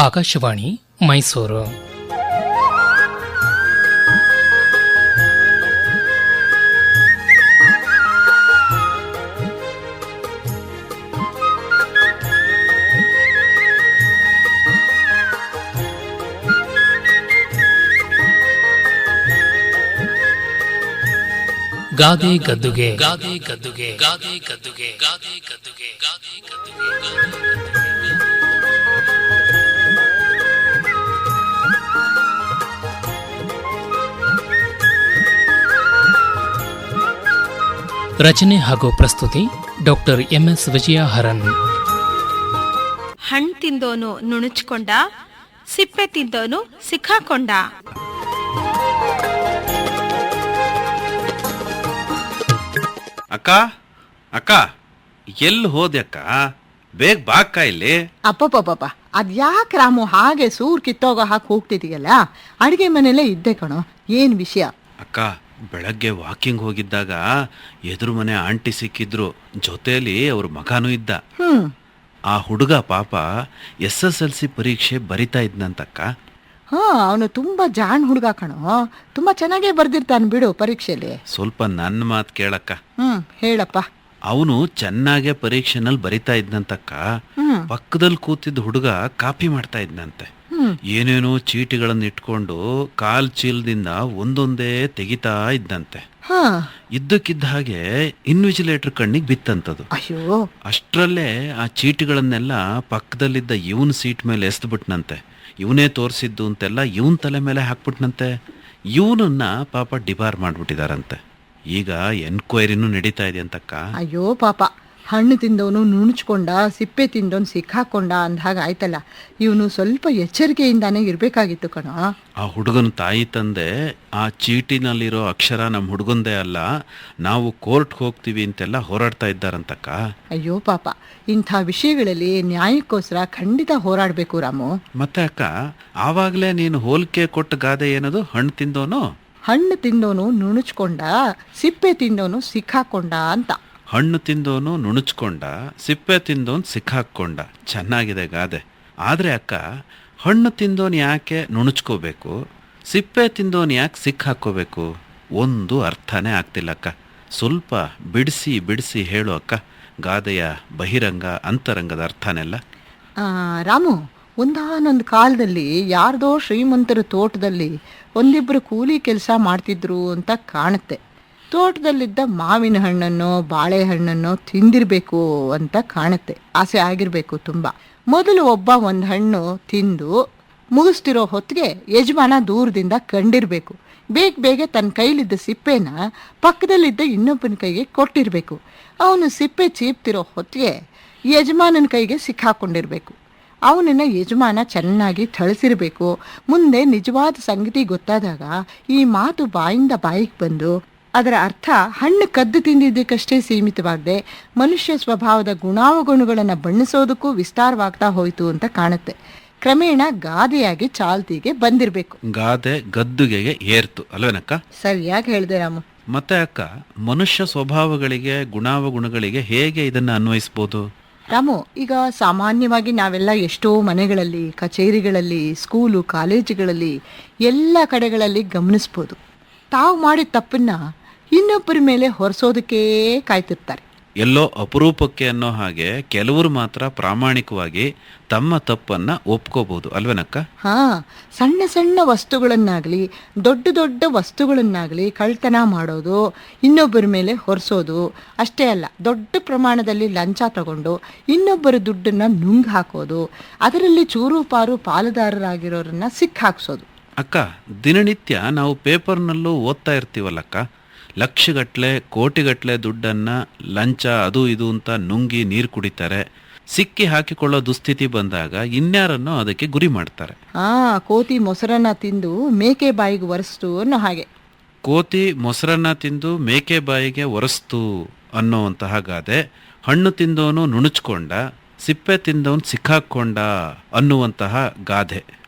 ಆಕಾಶವಾಣಿ ಮೈಸೂರು. ಗಾದೆ ಗದ್ದುಗೆ ಗಾದೆ ಗದ್ದುಗೆ ಗಾದೆ ಗದ್ದುಗೆ ಗಾದೆ ಗದ್ದುಗೆ ಗಾದೆ ಗದ್ದುಗೆ. ರಚನೆ ಹಾಗೂ ಪ್ರಸ್ತುತಿ ಡಾಕ್ಟರ್ MS ವಿಜಯ ಹರನ್. ಹಣ್ಣು ತಿಂದೋನು ನುಣುಚ್ಕೊಂಡ, ಸಿಪ್ಪೆ ತಿಂದೋನು ಸಿಕ್ಕಾಕೊಂಡ. ಅಕ್ಕ ಅಕ್ಕ ಎಲ್ಲಿ ಹೋದೆ ಅಕ್ಕ? ಬೇಗ ಬಾಕ್ಕ ಇಲ್ಲಿ. ಅಪ್ಪಪ್ಪಪ್ಪ ಅದ್ಯಾಕೆ ರಾಮು ಹಾಗೆ ಸೂರ್ ಕಿತ್ತೋಗೋ ಹಾಕಿ ಹೋಗ್ತಿದೀಯಲ್ಲ? ಅಡಿಗೆ ಮನೆಯಲ್ಲೇ ಇದ್ದೆ ಕಣೋ. ಏನ್ ವಿಷಯ? ಅಕ್ಕ, ಬೆಳಗ್ಗೆ ವಾಕಿಂಗ್ ಹೋಗಿದ್ದಾಗ ಎದುರು ಮನೆ ಆಂಟಿ ಸಿಕ್ಕಿದ್ರು, ಜೊತೆಯಲ್ಲಿ ಅವ್ರ ಮಗನೂ ಇದ್ದ. ಆ ಹುಡುಗ ಪಾಪ SSLC ಪರೀಕ್ಷೆ ಬರಿತಾ ಇದ್ನಂತಕ್ಕ. ಅವನು ತುಂಬಾ ಜಾಣ್ ಹುಡುಗ ಕಣೋ. ತುಂಬಾ ಚೆನ್ನಾಗೇ ಬರ್ದಿರ್ತಾನೆ ಬಿಡು ಪರೀಕ್ಷೆಯಲ್ಲಿ. ಸ್ವಲ್ಪ ನನ್ನ ಮಾತು ಕೇಳಕ್ಕ. ಹೇಳಪ್ಪ. ಅವನು ಚೆನ್ನಾಗೆ ಪರೀಕ್ಷೆನಲ್ಲಿ ಬರಿತಾ ಇದ್ನಂತಕ್ಕ. ಪಕ್ಕದಲ್ಲಿ ಕೂತಿದ್ದ ಹುಡುಗ ಕಾಪಿ ಮಾಡ್ತಾ ಇದ್ನಂತೆ. ಏನೇನೋ ಚೀಟಿಗಳನ್ನು ಇಟ್ಕೊಂಡು ಕಾಲ್ ಚೀಲದಿಂದ ಒಂದೊಂದೇ ತೆಗಿತಾ ಇದ್ದಂತೆ. ಇದ್ದಕ್ಕಿದ್ದ ಹಾಗೆ ಇನ್ವಿಜಿಲೇಟರ್ ಕಣ್ಣಿಗೆ ಬಿತ್ತಂತದು. ಅಯ್ಯೋ! ಅಷ್ಟರಲ್ಲೇ ಆ ಚೀಟಿಗಳನ್ನೆಲ್ಲ ಪಕ್ಕದಲ್ಲಿದ್ದ ಇವನ್ ಸೀಟ್ ಮೇಲೆ ಎಸ್ದ್ಬಿಟ್ನಂತೆ. ಇವನೇ ತೋರಿಸಿದ್ದು ಅಂತೆಲ್ಲ ಇವನ್ ತಲೆ ಮೇಲೆ ಹಾಕ್ಬಿಟ್ನಂತೆ. ಇವನನ್ನ ಪಾಪ ಡಿಬಾರ್ ಮಾಡ್ಬಿಟ್ಟಿದಾರಂತೆ. ಈಗ ಎನ್ಕ್ವೈರಿನೂ ನಡೀತಾ ಇದೆ ಅಂತಕ್ಕ. ಅಯ್ಯೋ ಪಾಪ, ಹಣ್ಣು ತಿಂದವನು ನುಣುಚ್ಕೊಂಡ, ಸಿಪ್ಪೆ ತಿಂದವನು ಸಿಕ್ಕಾಕೊಂಡ ಅಂದ ಹಾಗೆ ಆಯ್ತಲ್ಲ. ಇವನು ಸ್ವಲ್ಪ ಎಚ್ಚರಿಕೆಯಿಂದಾನೇ ಇರ್ಬೇಕಾಗಿತ್ತು ಕಣೋ. ಆ ಹುಡುಗನ ತಾಯಿ ತಂದೆ ಆ ಚೀಟಿನಲ್ಲಿರೋ ಅಕ್ಷರ ನಮ್ಮ ಹುಡುಗಂದೇ ಅಲ್ಲ, ನಾವು ಕೋರ್ಟ್ ಹೋಗ್ತೀವಿ ಅಂತೆಲ್ಲ ಹೋರಾಡ್ತಾ ಇದ್ದಾರಂತಕ್ಕ. ಅಯ್ಯೋ ಪಾಪ, ಇಂಥ ವಿಷಯಗಳಲ್ಲಿ ನ್ಯಾಯಕ್ಕೋಸ್ಕರ ಖಂಡಿತ ಹೋರಾಡಬೇಕು ರಾಮು. ಮತ್ತೆ ಅಕ್ಕ, ಆವಾಗಲೇ ನೀನು ಹೋಲಿಕೆ ಕೊಟ್ಟ ಗಾದೆ ಏನದು? ಹಣ್ಣು ತಿಂದೋನು ಹಣ್ಣು ತಿಂದವನು ನುಣುಚ್ಕೊಂಡ, ಸಿಪ್ಪೆ ತಿಂದವನು ಸಿಕ್ಕಾಕೊಂಡ ಅಂತ. ಹಣ್ಣು ತಿಂದೋನು ನುಣುಚ್ಕೊಂಡ, ಸಿಪ್ಪೆ ತಿಂದೋನು ಸಿಕ್ಕಾಕೊಂಡ. ಚೆನ್ನಾಗಿದೆ ಗಾದೆ. ಆದರೆ ಅಕ್ಕ, ಹಣ್ಣು ತಿಂದೋನು ಯಾಕೆ ನುಣುಚ್ಕೋಬೇಕು, ಸಿಪ್ಪೆ ತಿಂದೋನು ಯಾಕೆ ಸಿಕ್ಕಾಕೋಬೇಕು? ಒಂದು ಅರ್ಥನೇ ಆಗ್ತಿಲ್ಲಕ್ಕ. ಸ್ವಲ್ಪ ಬಿಡಿಸಿ ಬಿಡಿಸಿ ಹೇಳು ಅಕ್ಕ, ಗಾದೆಯ ಬಹಿರಂಗ ಅಂತರಂಗದ ಅರ್ಥನೆಲ್ಲ. ರಾಮು, ಒಂದಾನೊಂದು ಕಾಲದಲ್ಲಿ ಯಾರ್ದೋ ಶ್ರೀಮಂತರ ತೋಟದಲ್ಲಿ ಒಂದಿಬ್ಬರು ಕೂಲಿ ಕೆಲಸ ಮಾಡ್ತಿದ್ರು ಅಂತ ಕಾಣುತ್ತೆ. ತೋಟದಲ್ಲಿದ್ದ ಮಾವಿನ ಹಣ್ಣನ್ನು ಬಾಳೆಹಣ್ಣನ್ನು ತಿಂದಿರಬೇಕು ಅಂತ ಕಾಣುತ್ತೆ. ಆಸೆ ಆಗಿರಬೇಕು ತುಂಬ. ಮೊದಲು ಒಬ್ಬ ಒಂದು ಹಣ್ಣು ತಿಂದು ಮುಗಿಸ್ತಿರೋ ಹೊತ್ತಿಗೆ ಯಜಮಾನ ದೂರದಿಂದ ಕಂಡಿರಬೇಕು. ಬೇಗ ತನ್ನ ಕೈಲಿದ್ದ ಸಿಪ್ಪೆನ ಪಕ್ಕದಲ್ಲಿದ್ದ ಇನ್ನೊಬ್ಬನ ಕೈಗೆ ಕೊಟ್ಟಿರಬೇಕು. ಅವನು ಸಿಪ್ಪೆ ಚೀಪ್ತಿರೋ ಹೊತ್ತಿಗೆ ಯಜಮಾನನ ಕೈಗೆ ಸಿಕ್ಕಾಕೊಂಡಿರಬೇಕು. ಅವನನ್ನು ಯಜಮಾನ ಚೆನ್ನಾಗಿ ಥಳಿಸಿರಬೇಕು. ಮುಂದೆ ನಿಜವಾದ ಸಂಗತಿ ಗೊತ್ತಾದಾಗ ಈ ಮಾತು ಬಾಯಿಂದ ಬಾಯಿಗೆ ಬಂದು ಅದರ ಅರ್ಥ ಹಣ್ಣು ಕದ್ದು ತಿಂದಿದ್ದಕ್ಕಷ್ಟೇ ಸೀಮಿತವಾಗದೆ ಮನುಷ್ಯ ಸ್ವಭಾವದ ಗುಣಾವಗುಣಗಳನ್ನು ಬಣ್ಣಿಸೋದಕ್ಕೂ ವಿಸ್ತಾರವಾಗ್ತಾ ಹೋಯಿತು ಅಂತ ಕಾಣುತ್ತೆ. ಕ್ರಮೇಣ ಗಾದೆಯಾಗಿ ಚಾಲ್ತಿಗೆ ಬಂದಿರಬೇಕು. ಗಾದೆ ಗದ್ದುಗೆಗೆ ಏರ್ತು ಅಲ್ವೇನಕ್ಕ? ಸರಿಯಾಗಿ ಹೇಳಿದೆ ರಾಮು. ಮತ್ತೆ ಅಕ್ಕ, ಮನುಷ್ಯ ಸ್ವಭಾವಗಳಿಗೆ ಗುಣಾವಗುಣಗಳಿಗೆ ಹೇಗೆ ಇದನ್ನ ಅನ್ವಯಿಸ್ಬೋದು? ರಾಮು, ಈಗ ಸಾಮಾನ್ಯವಾಗಿ ನಾವೆಲ್ಲ ಎಷ್ಟೋ ಮನೆಗಳಲ್ಲಿ, ಕಚೇರಿಗಳಲ್ಲಿ, ಸ್ಕೂಲು ಕಾಲೇಜುಗಳಲ್ಲಿ ಎಲ್ಲ ಕಡೆಗಳಲ್ಲಿ ಗಮನಿಸ್ಬೋದು. ತಾವು ಮಾಡಿದ ತಪ್ಪನ್ನ ಇನ್ನೊಬ್ಬರ ಮೇಲೆ ಹೊರಿಸೋದಕ್ಕೇ ಕಾಯ್ತಿರ್ತಾರೆ. ಎಲ್ಲೋ ಅಪರೂಪಕ್ಕೆ ಅನ್ನೋ ಹಾಗೆ ಕೆಲವರು ಮಾತ್ರ ಪ್ರಾಮಾಣಿಕವಾಗಿ ತಮ್ಮ ತಪ್ಪನ್ನ ಒಪ್ಕೋಬಹುದು ಅಲ್ವೇನಕ್ಕ? ಸಣ್ಣ ಸಣ್ಣ ವಸ್ತುಗಳನ್ನಾಗ್ಲಿ ದೊಡ್ಡ ದೊಡ್ಡ ವಸ್ತುಗಳನ್ನಾಗ್ಲಿ ಕಳ್ತನ ಮಾಡೋದು, ಇನ್ನೊಬ್ಬರ ಮೇಲೆ ಹೊರಿಸೋದು ಅಷ್ಟೇ ಅಲ್ಲ, ದೊಡ್ಡ ಪ್ರಮಾಣದಲ್ಲಿ ಲಂಚ ತಗೊಂಡು ಇನ್ನೊಬ್ಬರ ದುಡ್ಡನ್ನ ನುಂಗ್ ಹಾಕೋದು, ಅದರಲ್ಲಿ ಚೂರು ಪಾರು ಪಾಲುದಾರರಾಗಿರೋರನ್ನ ಸಿಕ್ಕಾಕ್ಸೋದು. ಅಕ್ಕ, ದಿನನಿತ್ಯ ನಾವು ಪೇಪರ್ನಲ್ಲೂ ಓದ್ತಾ ಇರ್ತೀವಲ್ಲಕ್ಕ, ಲಕ್ಷಗಟ್ಲೆ ಕೋಟಿಗಟ್ಲೆ ದುಡ್ಡನ್ನ ಲಂಚ ಅದು ಇದು ಅಂತ ನುಂಗಿ ನೀರು ಕುಡಿತಾರೆ. ಸಿಕ್ಕಿ ಹಾಕಿಕೊಳ್ಳೋ ದುಸ್ಥಿತಿ ಬಂದಾಗ ಇನ್ಯಾರನ್ನೋ ಅದಕ್ಕೆ ಗುರಿ ಮಾಡ್ತಾರೆ. ಕೋತಿ ಮೊಸರನ್ನ ತಿಂದು ಮೇಕೆ ಬಾಯಿಗೆ ಒರೆಸ್ತು ಅನ್ನೋ ಹಾಗೆ. ಕೋತಿ ಮೊಸರನ್ನ ತಿಂದು ಮೇಕೆ ಬಾಯಿಗೆ ಒರೆಸ್ತು ಅನ್ನೋವಂತಹ ಗಾದೆ, ಹಣ್ಣು ತಿಂದವನು ನುಣುಚ್ಕೊಂಡ, ಸಿಪ್ಪೆ ತಿಂದವನು ಸಿಕ್ಕಾಕೊಂಡ ಅನ್ನುವಂತಹ ಗಾದೆ.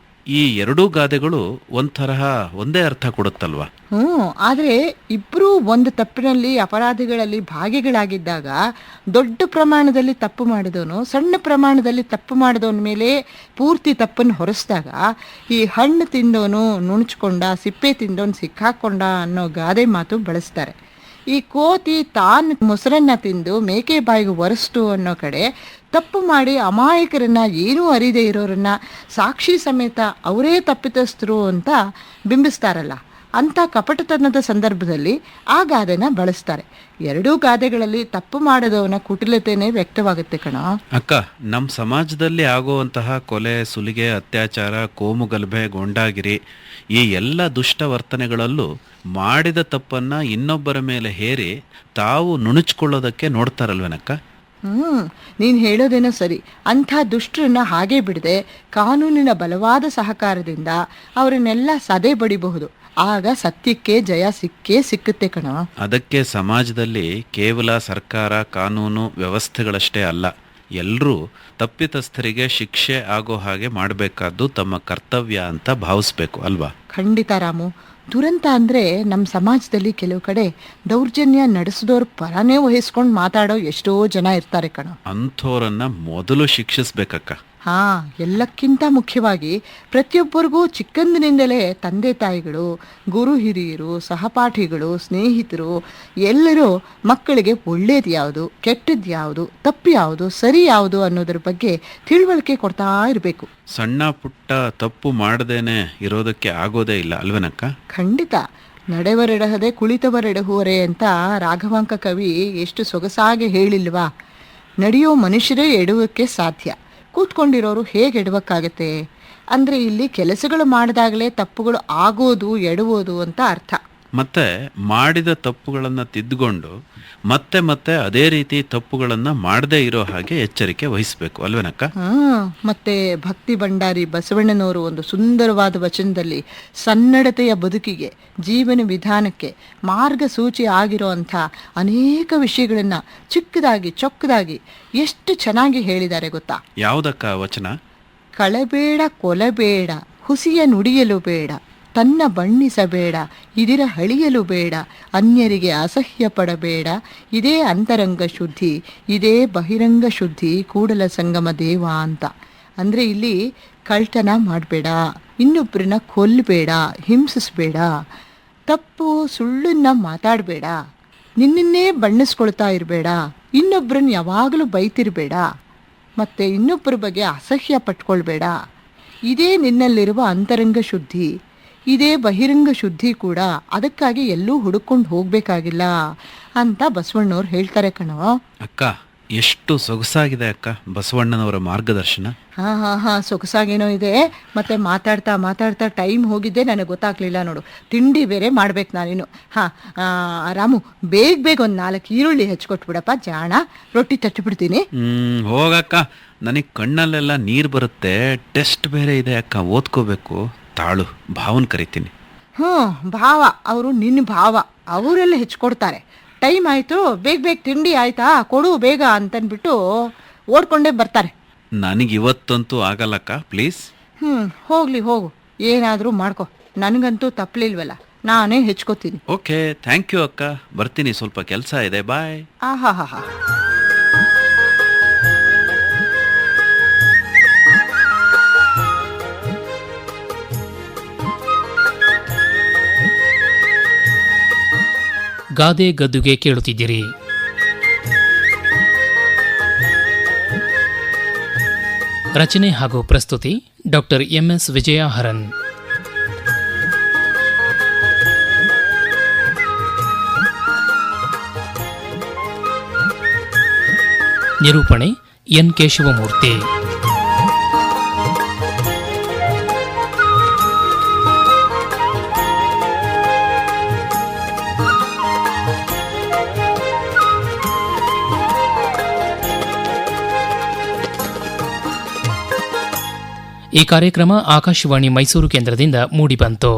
ಈ ಎರಡೂ ಗಾದೆಗಳು ಒಂಥರಹ ಒಂದೇ ಅರ್ಥ ಕೊಡುತ್ತಲ್ವಾ? ಆದರೆ ಇಬ್ಬರೂ ಒಂದು ತಪ್ಪಿನಲ್ಲಿ ಅಪರಾಧಿಗಳಲ್ಲಿ ಭಾಗಿಗಳಾಗಿದ್ದಾಗ ದೊಡ್ಡ ಪ್ರಮಾಣದಲ್ಲಿ ತಪ್ಪು ಮಾಡಿದವನು ಸಣ್ಣ ಪ್ರಮಾಣದಲ್ಲಿ ತಪ್ಪು ಮಾಡಿದವನ ಮೇಲೆ ಪೂರ್ತಿ ತಪ್ಪನ್ನು ಹೊರಿಸಿದಾಗ ಈ ಹಣ್ಣು ತಿಂದವನು ನುಣುಚ್ಕೊಂಡ, ಸಿಪ್ಪೆ ತಿಂದವನು ಸಿಕ್ಕಾಕೊಂಡ ಅನ್ನೋ ಗಾದೆ ಮಾತು ಬಳಸ್ತಾರೆ. ಈ ಕೋತಿ ತಾನು ಮೊಸರನ್ನ ತಿಂದು ಮೇಕೆ ಬಾಯಿಗೆ ಒರೆಸ್ತು ಅನ್ನೋ ಕಡೆ ತಪ್ಪು ಮಾಡಿ ಅಮಾಯಕರನ್ನ, ಏನೂ ಅರಿದೇ ಇರೋರನ್ನ ಸಾಕ್ಷಿ ಸಮೇತ ಅವರೇ ತಪ್ಪಿತಸ್ಥರು ಅಂತ ಬಿಂಬಿಸ್ತಾರಲ್ಲ, ಅಂಥ ಕಪಟತನದ ಸಂದರ್ಭದಲ್ಲಿ ಆ ಗಾದೆನ ಬಳಸ್ತಾರೆ. ಎರಡೂ ಗಾದೆಗಳಲ್ಲಿ ತಪ್ಪು ಮಾಡದವನ ಕುಟಿಲತೆನೇ ವ್ಯಕ್ತವಾಗುತ್ತೆ ಕಣ. ಅಕ್ಕ, ನಮ್ಮ ಸಮಾಜದಲ್ಲಿ ಆಗುವಂತಹ ಕೊಲೆ, ಸುಲಿಗೆ, ಅತ್ಯಾಚಾರ, ಕೋಮುಗಲಭೆ, ಗೊಂಡಾಗಿರಿ ಈ ಎಲ್ಲ ದುಷ್ಟ ವರ್ತನೆಗಳಲ್ಲೂ ಮಾಡಿದ ತಪ್ಪನ್ನ ಇನ್ನೊಬ್ಬರ ಮೇಲೆ ಹೇರಿ ತಾವು ನುಣುಚ್ಕೊಳ್ಳೋದಕ್ಕೆ ನೋಡ್ತಾರಲ್ವೇನಕ್ಕ? ನೀನು ಹೇಳೋದೇನೋ ಸರಿ. ಅಂಥ ದುಷ್ಟರನ್ನ ಹಾಗೆ ಬಿಡದೆ ಕಾನೂನಿನ ಬಲವಾದ ಸಹಕಾರದಿಂದ ಅವರನ್ನೆಲ್ಲ ಸದೆ ಬಡಿಬಹುದು. ಆಗ ಸತ್ಯಕ್ಕೆ ಜಯ ಸಿಕ್ಕುತ್ತೆ ಕಣ. ಅದಕ್ಕೆ ಸಮಾಜದಲ್ಲಿ ಕೇವಲ ಸರ್ಕಾರ, ಕಾನೂನು ವ್ಯವಸ್ಥೆಗಳಷ್ಟೇ ಅಲ್ಲ, ಎಲ್ಲರೂ ತಪ್ಪಿತಸ್ಥರಿಗೆ ಶಿಕ್ಷೆ ಆಗೋ ಹಾಗೆ ಮಾಡಬೇಕಾದ್ದು ತಮ್ಮ ಕರ್ತವ್ಯ ಅಂತ ಭಾವಿಸ್ಬೇಕು ಅಲ್ವಾ? ಖಂಡಿತ ರಾಮು. ದುರಂತ ಅಂದರೆ ನಮ್ಮ ಸಮಾಜದಲ್ಲಿ ಕೆಲವು ಕಡೆ ದೌರ್ಜನ್ಯ ನಡೆಸಿದವ್ರ ಪರನೇ ವಹಿಸ್ಕೊಂಡು ಮಾತಾಡೋ ಎಷ್ಟೋ ಜನ ಇರ್ತಾರೆ ಕಣ. ಅಂಥವ್ರನ್ನ ಮೊದಲು ಶಿಕ್ಷಿಸ್ಬೇಕಕ್ಕ. ಎಲ್ಲಕ್ಕಿಂತ ಮುಖ್ಯವಾಗಿ ಪ್ರತಿಯೊಬ್ಬರಿಗೂ ಚಿಕ್ಕಂದಿನಿಂದಲೇ ತಂದೆ ತಾಯಿಗಳು, ಗುರು ಹಿರಿಯರು, ಸಹಪಾಠಿಗಳು, ಸ್ನೇಹಿತರು ಎಲ್ಲರೂ ಮಕ್ಕಳಿಗೆ ಒಳ್ಳೇದು ಯಾವುದು, ಕೆಟ್ಟದ್ದು ಯಾವುದು, ತಪ್ಪು ಯಾವುದು, ಸರಿ ಯಾವುದು ಅನ್ನೋದ್ರ ಬಗ್ಗೆ ತಿಳುವಳಿಕೆ ಕೊಡ್ತಾ ಇರಬೇಕು. ಸಣ್ಣ ಪುಟ್ಟ ತಪ್ಪು ಮಾಡದೇನೆ ಇರೋದಕ್ಕೆ ಆಗೋದೇ ಇಲ್ಲ ಅಲ್ವೇನಕ್ಕ? ಖಂಡಿತ. ನಡೆವರೆಡಹದೆ ಕುಳಿತವರೆಡಹುವರೆ ಅಂತ ರಾಘವಾಂಕ ಕವಿ ಎಷ್ಟು ಸೊಗಸಾಗಿ ಹೇಳಿಲ್ವಾ? ನಡೆಯೋ ಮನುಷ್ಯರೇ ಎಡುವಕ್ಕೆ ಸಾಧ್ಯ, ಕೂತ್ಕೊಂಡಿರೋರು ಹೇಗೆ ಎಡವಕ್ಕಾಗತ್ತೆ? ಅಂದರೆ ಇಲ್ಲಿ ಕೆಲಸಗಳು ಮಾಡಿದಾಗಲೇ ತಪ್ಪುಗಳು ಆಗೋದು, ಎಡುವುದು ಅಂತ ಅರ್ಥ. ಮತ್ತೆ ಮಾಡಿದ ತಪ್ಪುಗಳನ್ನು ತಿದ್ದುಕೊಂಡು ಮತ್ತೆ ಮತ್ತೆ ಅದೇ ರೀತಿ ತಪ್ಪುಗಳನ್ನು ಮಾಡದೇ ಇರೋ ಹಾಗೆ ಎಚ್ಚರಿಕೆ ವಹಿಸಬೇಕು ಅಲ್ವೇನಕ್ಕ? ಮತ್ತೆ ಭಕ್ತಿ ಭಂಡಾರಿ ಬಸವಣ್ಣನವರು ಒಂದು ಸುಂದರವಾದ ವಚನದಲ್ಲಿ ಸನ್ನಡತೆಯ ಬದುಕಿಗೆ, ಜೀವನ ವಿಧಾನಕ್ಕೆ ಮಾರ್ಗಸೂಚಿ ಆಗಿರೋ ಅಂಥ ಅನೇಕ ವಿಷಯಗಳನ್ನು ಚಿಕ್ಕದಾಗಿ ಚೊಕ್ಕದಾಗಿ ಎಷ್ಟು ಚೆನ್ನಾಗಿ ಹೇಳಿದ್ದಾರೆ ಗೊತ್ತಾ? ಯಾವುದಕ್ಕ ವಚನ? ಕಳಬೇಡ, ಕೊಲಬೇಡ, ಹುಸಿಯ ನುಡಿಯಲು ಬೇಡ, ತನ್ನ ಬಣ್ಣಿಸಬೇಡ, ಇದಿರ ಹಳಿಯಲು ಬೇಡ, ಅನ್ಯರಿಗೆ ಅಸಹ್ಯ ಪಡಬೇಡ, ಇದೇ ಅಂತರಂಗ ಶುದ್ಧಿ, ಇದೇ ಬಹಿರಂಗ ಶುದ್ಧಿ, ಕೂಡಲ ಸಂಗಮ ದೇವ ಅಂತ. ಅಂದರೆ ಇಲ್ಲಿ ಕಳ್ತನ ಮಾಡಬೇಡ, ಇನ್ನೊಬ್ಬರನ್ನ ಕೊಲ್ಲಬೇಡ, ಹಿಂಸಿಸಬೇಡ, ತಪ್ಪು ಸುಳ್ಳನ್ನ ಮಾತಾಡಬೇಡ, ನಿನ್ನನ್ನೇ ಬಣ್ಣಿಸ್ಕೊಳ್ತಾ ಇರಬೇಡ, ಇನ್ನೊಬ್ಬರನ್ನ ಯಾವಾಗಲೂ ಬೈತಿರಬೇಡ, ಮತ್ತು ಇನ್ನೊಬ್ಬರ ಬಗ್ಗೆ ಅಸಹ್ಯ ಪಟ್ಕೊಳ್ಬೇಡ, ಇದೇ ನಿನ್ನಲ್ಲಿರುವ ಅಂತರಂಗ ಶುದ್ಧಿ, ಇದೇ ಬಹಿರಂಗ ಶುದ್ಧಿ ಕೂಡ. ಅದಕ್ಕಾಗಿ ಎಲ್ಲೂ ಹುಡುಕೊಂಡು ಹೋಗಬೇಕಾಗಿಲ್ಲ ಅಂತ ಬಸವಣ್ಣವ್ರು ಹೇಳ್ತಾರೆ ಕಣೋ. ಅಕ್ಕ, ಎಷ್ಟು ಸೊಗಸಾಗಿದೆ ಅಕ್ಕ ಬಸವಣ್ಣನವರ ಮಾರ್ಗದರ್ಶನ. ಸೊಗಸಾಗೇನೋ ಇದೆ. ಮತ್ತೆ ಮಾತಾಡ್ತಾ ಮಾತಾಡ್ತಾ ಟೈಮ್ ಹೋಗಿದ್ದೆ ನನಗೆ ಗೊತ್ತಾಗ್ಲಿಲ್ಲ ನೋಡು. ತಿಂಡಿ ಬೇರೆ ಮಾಡ್ಬೇಕು ನಾನೇನು. ರಾಮು, ಬೇಗ ಒಂದು 4 ಈರುಳ್ಳಿ ಹೆಚ್ಕೊಟ್ಬಿಡಪ್ಪ, ಜಾಣ. ರೊಟ್ಟಿ ತಟ್ಟಿಬಿಡ್ತೀನಿ. ಹೋಗಕ್ಕ, ನನಗೆ ಕಣ್ಣಲ್ಲೆಲ್ಲ ನೀರು ಬರುತ್ತೆ. ಟೆಸ್ಟ್ ಬೇರೆ ಇದೆ ಅಕ್ಕ, ಓದ್ಕೋಬೇಕು. ತಾಳು, ಭಾವನ್ ಕರಿತೀನಿ. ಭಾವ ಅವರು ನಿನ್ನ ಭಾವ, ಅವರೆಲ್ಲ ಹೆಚ್ಕೊಡ್ತಾರೆ. ಟೈಮ್ ಆಯಿತು, ಬೇಗ ತಿಂಡಿ ಆಯ್ತಾ, ಕೊಡು ಬೇಗ ಅಂತನ್ಬಿಟ್ಟು ಓಡ್ಕೊಂಡೇ ಬರ್ತಾರೆ. ನನಗಿವತ್ತಂತೂ ಆಗಲ್ಲಕ್ಕ, ಪ್ಲೀಸ್. ಹೋಗ್ಲಿ ಹೋಗು, ಏನಾದರೂ ಮಾಡ್ಕೊ, ನನಗಂತೂ ತಪ್ಪಲಿಲ್ವಲ್ಲ, ನಾನೇ ಹೆಚ್ಕೋತೀನಿ. ಓಕೆ, ಥ್ಯಾಂಕ್ ಯು ಅಕ್ಕ, ಬರ್ತೀನಿ, ಸ್ವಲ್ಪ ಕೆಲಸ ಇದೆ, ಬಾಯ್. ಆಹಾ. ಗಾದೆ ಗದ್ದುಗೆ ಕೇಳುತ್ತಿದ್ದೀರಿ. ರಚನೆ ಹಾಗೂ ಪ್ರಸ್ತುತಿ ಡಾಕ್ಟರ್ MS ವಿಜಯ ಹರನ್. ನಿರೂಪಣೆ N ಕೇಶವಮೂರ್ತಿ. ಈ ಕಾರ್ಯಕ್ರಮ ಆಕಾಶವಾಣಿ ಮೈಸೂರು ಕೇಂದ್ರದಿಂದ ಮೂಡಿಬಂತು.